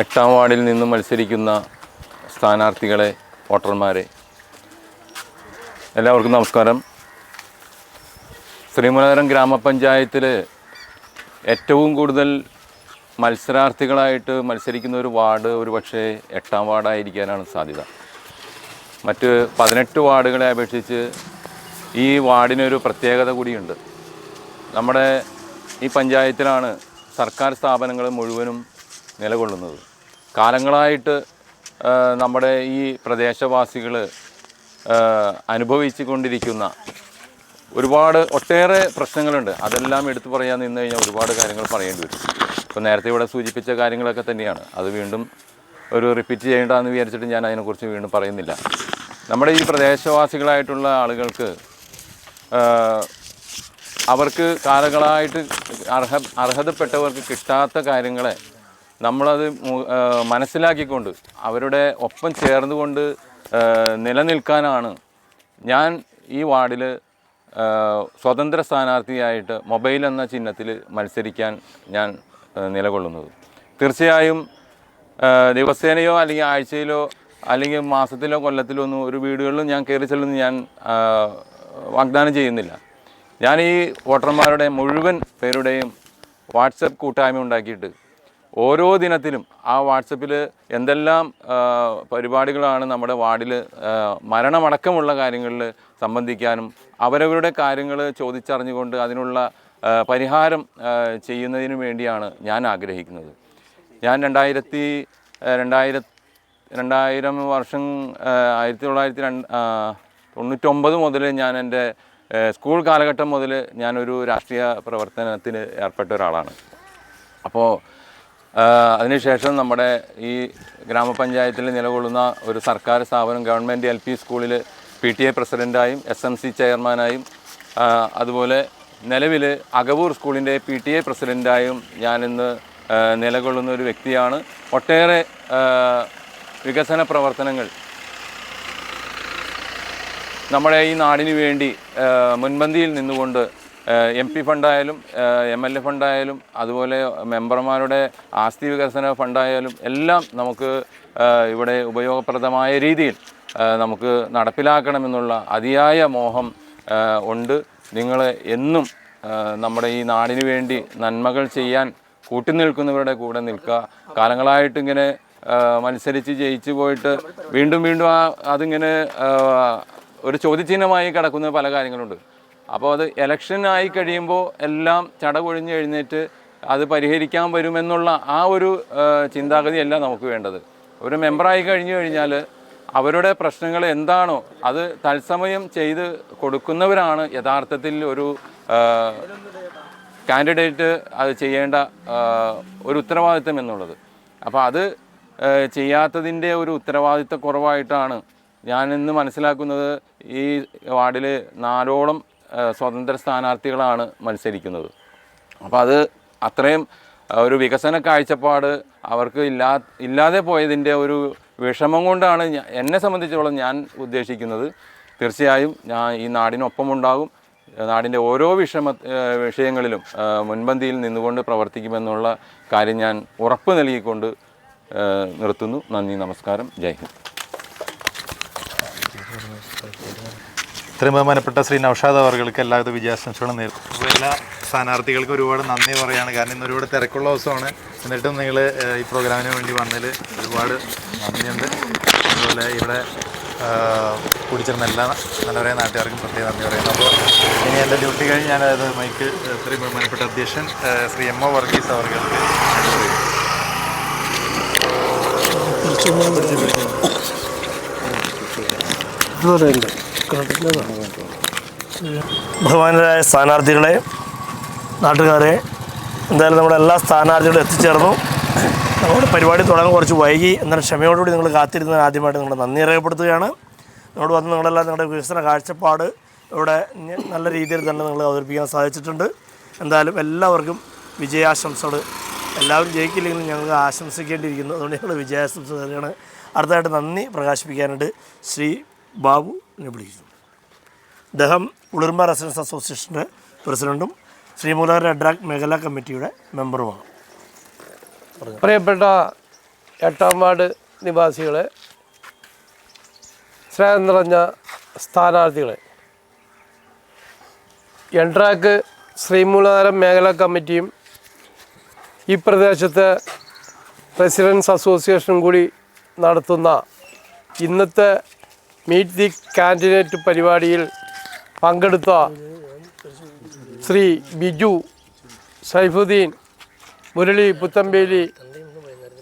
8ാം വാർഡിൽ നിന്നും മത്സരിക്കുന്ന സ്ഥാനാർത്ഥികളെ, വോട്ടർമാരെ, എല്ലാവർക്കും നമസ്കാരം. ശ്രീമൂലനഗരം ഗ്രാമപഞ്ചായത്തിൽ ഏറ്റവും കൂടുതൽ മത്സരാർത്ഥികളായിട്ട് മത്സരിക്കുന്ന ഒരു വാർഡ് ഒരു പക്ഷേ 8ാം വാർഡായിരിക്കാനാണ് സാധ്യത. മറ്റ് 18 വാർഡുകളെ അപേക്ഷിച്ച് ഈ വാർഡിനൊരു പ്രത്യേകത കൂടിയുണ്ട്. നമ്മുടെ ഈ പഞ്ചായത്തിലാണ് സർക്കാർ സ്ഥാപനങ്ങൾ മുഴുവനും നിലകൊള്ളുന്നത്. കാലങ്ങളായിട്ട് നമ്മുടെ ഈ പ്രദേശവാസികൾ അനുഭവിച്ചു കൊണ്ടിരിക്കുന്ന ഒട്ടേറെ പ്രശ്നങ്ങളുണ്ട്. അതെല്ലാം എടുത്തു പറയാൻ നിന്ന് കഴിഞ്ഞാൽ ഒരുപാട് കാര്യങ്ങൾ പറയേണ്ടി വരും. ഇപ്പോൾ നേരത്തെ ഇവിടെ സൂചിപ്പിച്ച കാര്യങ്ങളൊക്കെ തന്നെയാണ്. അത് വീണ്ടും ഒരു റിപ്പീറ്റ് ചെയ്യേണ്ടതെന്ന് വിചാരിച്ചിട്ട് ഞാൻ അതിനെക്കുറിച്ച് വീണ്ടും പറയുന്നില്ല. നമ്മുടെ ഈ പ്രദേശവാസികളായിട്ടുള്ള ആളുകൾക്ക് അവർക്ക് കാലങ്ങളായിട്ട് അർഹതപ്പെട്ടവർക്ക് കിട്ടാത്ത കാര്യങ്ങളെ നമ്മളത് മനസ്സിലാക്കിക്കൊണ്ട് അവരുടെ ഒപ്പം ചേർന്നുകൊണ്ട് നിലനിൽക്കാനാണ് ഞാൻ ഈ വാർഡിൽ സ്വതന്ത്ര സ്ഥാനാർത്ഥിയായിട്ട് മൊബൈൽ എന്ന ചിഹ്നത്തിൽ മത്സരിക്കാൻ ഞാൻ നിലകൊള്ളുന്നത്. തീർച്ചയായും ദിവസേനയോ അല്ലെങ്കിൽ ആഴ്ചയിലോ അല്ലെങ്കിൽ മാസത്തിലോ കൊല്ലത്തിലോ ഒന്നും ഒരു വീടുകളിലും ഞാൻ കയറി ചെല്ലുമെന്ന് ഞാൻ വാഗ്ദാനം ചെയ്യുന്നില്ല. ഞാൻ ഈ വോട്ടർമാരുടെ മുഴുവൻ പേരുടെയും വാട്സപ്പ് കൂട്ടായ്മ ഉണ്ടാക്കിയിട്ട് ഓരോ ദിനത്തിലും ആ വാട്സപ്പിൽ എന്തെല്ലാം പരിപാടികളാണ് നമ്മുടെ വാർഡിൽ മരണമടക്കമുള്ള കാര്യങ്ങളിൽ സംബന്ധിക്കാനും അവരവരുടെ കാര്യങ്ങൾ ചോദിച്ചറിഞ്ഞുകൊണ്ട് അതിനുള്ള പരിഹാരം ചെയ്യുന്നതിനു വേണ്ടിയാണ് ഞാൻ ആഗ്രഹിക്കുന്നത്. ഞാൻ 2000 വർഷം 1999 മുതൽ ഞാൻ എൻ്റെ സ്കൂൾ കാലഘട്ടം മുതൽ ഞാനൊരു രാഷ്ട്രീയ പ്രവർത്തനത്തിന് ഏർപ്പെട്ട ഒരാളാണ്. അപ്പോൾ അതിനുശേഷം നമ്മുടെ ഈ ഗ്രാമപഞ്ചായത്തിൽ നിലകൊള്ളുന്ന ഒരു സർക്കാർ സ്ഥാപനം ഗവൺമെൻറ് LP സ്കൂളിൽ PTA പ്രസിഡൻ്റായും SMC ചെയർമാനായും അതുപോലെ നിലവിൽ അകവൂർ സ്കൂളിൻ്റെ PTA പ്രസിഡൻ്റായും ഞാനിന്ന് നിലകൊള്ളുന്ന ഒരു വ്യക്തിയാണ്. ഒട്ടേറെ വികസന പ്രവർത്തനങ്ങൾ നമ്മുടെ ഈ നാടിനു വേണ്ടി മുൻപന്തിയിൽ നിന്നുകൊണ്ട് MP ഫണ്ടായാലും MLA ഫണ്ടായാലും അതുപോലെ മെമ്പർമാരുടെ ആസ്തി വികസന ഫണ്ടായാലും എല്ലാം നമുക്ക് ഇവിടെ ഉപയോഗപ്രദമായ രീതിയിൽ നമുക്ക് നടപ്പിലാക്കണമെന്നുള്ള അതിയായ മോഹം ഉണ്ട്. നിങ്ങൾ എന്നും നമ്മുടെ ഈ നാടിനു വേണ്ടി നന്മകൾ ചെയ്യാൻ കൂട്ടുനിൽക്കുന്നവരുടെ കൂടെ നിൽക്കുക. കാലങ്ങളായിട്ടിങ്ങനെ മത്സരിച്ച് ജയിച്ചു പോയിട്ട് വീണ്ടും അതിങ്ങനെ ഒരു ചോദ്യചിഹ്നമായി കിടക്കുന്ന പല കാര്യങ്ങളുണ്ട്. അപ്പോൾ അത് ഇലക്ഷൻ ആയി കഴിയുമ്പോൾ എല്ലാം ചടകൊഴിഞ്ഞ് എഴുന്നേറ്റ് അത് പരിഹരിക്കാൻ വരുമെന്നുള്ള ആ ഒരു ചിന്താഗതിയല്ല നമുക്ക് വേണ്ടത്. ഒരു മെമ്പറായി കഴിഞ്ഞു കഴിഞ്ഞാൽ അവരുടെ പ്രശ്നങ്ങൾ എന്താണോ അത് തത്സമയം ചെയ്ത് കൊടുക്കുന്നവരാണ് യഥാർത്ഥത്തിൽ ഒരു കാൻഡിഡേറ്റ് അത് ചെയ്യേണ്ട ഒരു ഉത്തരവാദിത്തം എന്നുള്ളത്. അപ്പോൾ അത് ചെയ്യാത്തതിൻ്റെ ഒരു ഉത്തരവാദിത്തക്കുറവായിട്ടാണ് ഞാനിന്ന് മനസ്സിലാക്കുന്നത്. ഈ വാർഡിൽ 4ഓളം സ്വതന്ത്ര സ്ഥാനാർത്ഥികളാണ് മത്സരിക്കുന്നത്. അപ്പോൾ അത് അത്രയും ഒരു വികസന കാഴ്ചപ്പാട് അവർക്ക് ഇല്ലാതെ പോയതിൻ്റെ ഒരു വിഷമം കൊണ്ടാണ് എന്നെ സംബന്ധിച്ചോളം ഞാൻ ഉദ്ദേശിക്കുന്നത്. തീർച്ചയായും ഞാൻ ഈ നാടിനൊപ്പമുണ്ടാകും. നാടിൻ്റെ ഓരോ വിഷയങ്ങളിലും മുൻപന്തിയിൽ നിന്നുകൊണ്ട് പ്രവർത്തിക്കുമെന്നുള്ള കാര്യം ഞാൻ ഉറപ്പ് നൽകിക്കൊണ്ട് നിർത്തുന്നു. നന്ദി, നമസ്കാരം, ജയ് ഹിന്ദ്. ഇത്രയും ബഹുമാനപ്പെട്ട ശ്രീ നൗഷാദ് അവർക്ക് എല്ലാവിധ വിജയാശംസകളും നേരിടും. എല്ലാ സ്ഥാനാർത്ഥികൾക്കും ഒരുപാട് നന്ദി പറയുകയാണ്. കാരണം ഇന്ന് ഒരുപാട് തിരക്കുള്ള ദിവസമാണ്. എന്നിട്ടും നിങ്ങൾ ഈ പ്രോഗ്രാമിന് വേണ്ടി വന്നതിൽ ഒരുപാട് നന്ദിയുണ്ട്. അതുപോലെ ഇവിടെ കൂടിച്ചേർന്ന എല്ലാ നല്ലവരായ നാട്ടുകാർക്കും പ്രത്യേകം നന്ദി പറയുന്നു. അപ്പോൾ ഇനി എൻ്റെ ഡ്യൂട്ടി കഴിഞ്ഞ് ഞാൻ അതായത് മൈക്ക് ഇത്രയും ബഹുമാനപ്പെട്ട അധ്യക്ഷൻ ശ്രീ എം ഒ വർഗീസ് അവർക്ക് ബഹുമാനരായ സ്ഥാനാർത്ഥികളെ, നാട്ടുകാരെ, എന്തായാലും നമ്മുടെ എല്ലാ സ്ഥാനാർത്ഥികളും എത്തിച്ചേർന്നു. നമ്മുടെ പരിപാടി തുടങ്ങാൻ കുറച്ച് വൈകി, എന്നാൽ ക്ഷമയോടുകൂടി നിങ്ങൾ കാത്തിരുന്നതിന് ആദ്യമായിട്ട് നിങ്ങളുടെ നന്ദി രേഖപ്പെടുത്തുകയാണ്. നിങ്ങളോട് വന്ന് നിങ്ങളെല്ലാം നിങ്ങളുടെ വികസന കാഴ്ചപ്പാട് ഇവിടെ നല്ല രീതിയിൽ തന്നെ നിങ്ങൾ അവതരിപ്പിക്കാൻ സാധിച്ചിട്ടുണ്ട്. എന്തായാലും എല്ലാവർക്കും വിജയാശംസകൾ. എല്ലാവരും ജയിക്കില്ലെങ്കിലും ഞങ്ങൾക്ക് ആശംസിക്കേണ്ടിയിരിക്കുന്നു. അതുകൊണ്ട് ഞങ്ങൾ വിജയാശംസ തന്നെയാണ്. അടുത്തതായിട്ട് നന്ദി പ്രകാശിപ്പിക്കാനായിട്ട് ശ്രീ ബാബുവിനെ വിളിക്കുന്നു. അദ്ദേഹം ഉളിർമ റെസിഡൻസ് അസോസിയേഷൻ്റെ പ്രസിഡൻറ്റും ശ്രീമൂലനഗരം അഡ്രാക് മേഖലാ കമ്മിറ്റിയുടെ മെമ്പറുമാണ്. പ്രിയപ്പെട്ട 8ാം വാർഡ് നിവാസികളെ, സ്നേഹം നിറഞ്ഞ സ്ഥാനാർത്ഥികളെ, അഡ്രാക് ശ്രീമൂലനഗരം മേഖലാ കമ്മിറ്റിയും ഈ പ്രദേശത്തെ റെസിഡൻസ് അസോസിയേഷനും കൂടി നടത്തുന്ന ഇന്നത്തെ മീറ്റ് ദി കാൻഡിഡേറ്റ് പരിപാടിയിൽ പങ്കെടുത്ത ശ്രീ ബിജു, സൈഫുദ്ദീൻ, മുരളി പുത്തമ്പേലി,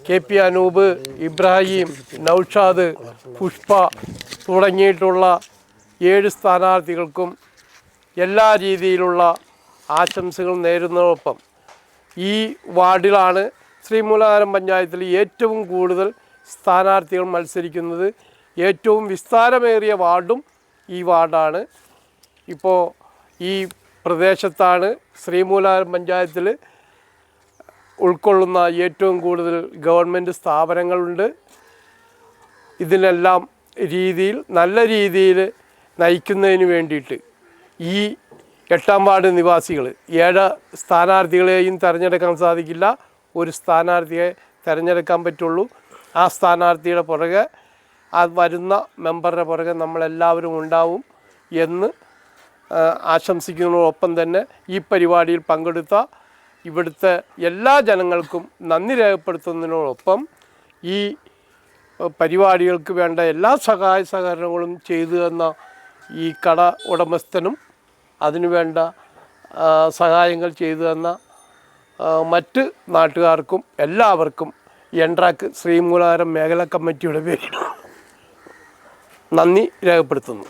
KP അനൂപ്, ഇബ്രാഹിം, നൗഷാദ്, പുഷ്പ തുടങ്ങിയിട്ടുള്ള 7 സ്ഥാനാർത്ഥികൾക്കും എല്ലാ രീതിയിലുള്ള ആശംസകൾ നേരുന്നതോടൊപ്പം ഈ വാർഡിലാണ് ശ്രീമൂലനഗരം പഞ്ചായത്തിൽ ഏറ്റവും കൂടുതൽ സ്ഥാനാർത്ഥികൾ മത്സരിക്കുന്നത്. ഏറ്റവും വിസ്താരമേറിയ വാർഡും ഈ വാർഡാണ്. ഇപ്പോൾ ഈ പ്രദേശത്താണ് ശ്രീമൂലനഗരം പഞ്ചായത്തിൽ ഉൾക്കൊള്ളുന്ന ഏറ്റവും കൂടുതൽ ഗവൺമെൻറ് സ്ഥാപനങ്ങളുണ്ട്. ഇതിനെല്ലാം നല്ല രീതിയിൽ നയിക്കുന്നതിന് വേണ്ടിയിട്ട് ഈ 8ാം വാർഡ് നിവാസികൾ 7 സ്ഥാനാർത്ഥികളെയും തിരഞ്ഞെടുക്കാൻ സാധിക്കില്ല. ഒരു സ്ഥാനാർത്ഥിയെ തിരഞ്ഞെടുക്കാൻ പറ്റുള്ളൂ. ആ സ്ഥാനാർത്ഥിയുടെ പുറകെ വരുന്ന മെമ്പറുടെ പുറകെ നമ്മളെല്ലാവരും ഉണ്ടാവും എന്ന് ആശംസിക്കുന്നതോടൊപ്പം തന്നെ ഈ പരിപാടിയിൽ പങ്കെടുത്ത ഇവിടുത്തെ എല്ലാ ജനങ്ങൾക്കും നന്ദി രേഖപ്പെടുത്തുന്നതിനോടൊപ്പം ഈ പരിപാടികൾക്ക് വേണ്ട എല്ലാ സഹായ സഹകരണങ്ങളും ചെയ്തു തന്ന ഈ കട ഉടമസ്ഥനും അതിനുവേണ്ട സഹായങ്ങൾ ചെയ്തു തന്ന മറ്റ് നാട്ടുകാർക്കും എല്ലാവർക്കും അഡ്രാക് ശ്രീമൂലനഗരം മേഖലാ കമ്മിറ്റിയുടെ പേരിൽ നന്ദി രേഖപ്പെടുത്തുന്നു.